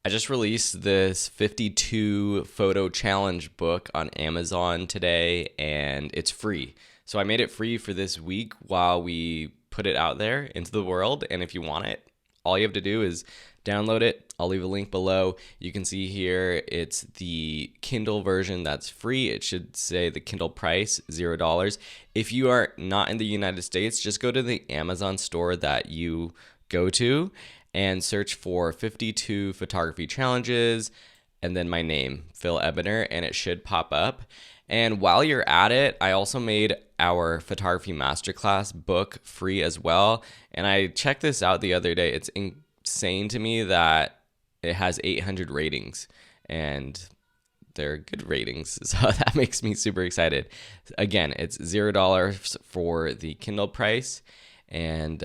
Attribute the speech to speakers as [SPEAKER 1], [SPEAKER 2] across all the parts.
[SPEAKER 1] I just released this 52 photo challenge book on Amazon today, and it's free. So I made it free for this week while we put it out there into the world. And if you want it, all you have to do is download it. I'll leave a link below. You can see here it's the Kindle version that's free. It should say the Kindle price, $0. If you are not in the United States, just go to the Amazon store that you go to and search for 52 photography challenges and then my name, Phil Ebiner, and it should pop up. And while you're at it, I also made our photography masterclass book free as well. And I checked this out the other day. It's insane to me that it has 800 ratings, and they're good ratings. So that makes me super excited. Again, it's $0 for the Kindle price. And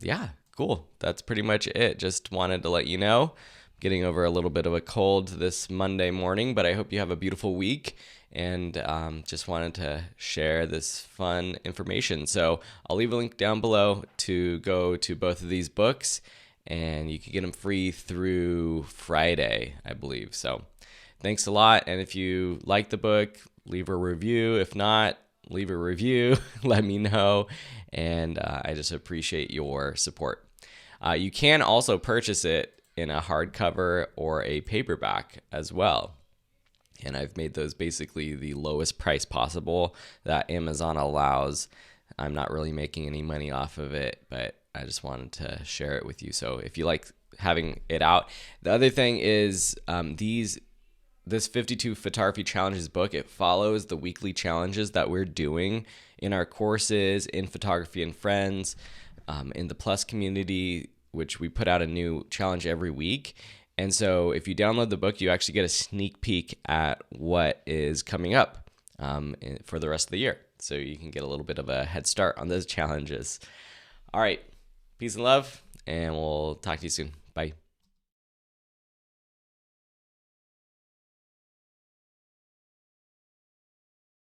[SPEAKER 1] yeah, cool. That's pretty much it. Just wanted to let you know. Getting over a little bit of a cold this Monday morning, but I hope you have a beautiful week, and just wanted to share this fun information. So I'll leave a link down below to go to both of these books, and you can get them free through Friday, I believe. So thanks a lot, and if you like the book, leave a review. If not, leave a review. Let me know, and I just appreciate your support. You can also purchase it in a hardcover or a paperback as well. And I've made those basically the lowest price possible that Amazon allows. I'm not really making any money off of it, but I just wanted to share it with you. So if you like having it out. The other thing is this 52 Photography Challenges book, it follows the weekly challenges that we're doing in our courses, in Photography and Friends, in the Plus community, which we put out a new challenge every week. And so if you download the book, you actually get a sneak peek at what is coming up for the rest of the year. So you can get a little bit of a head start on those challenges. All right. Peace and love, and we'll talk to you soon. Bye.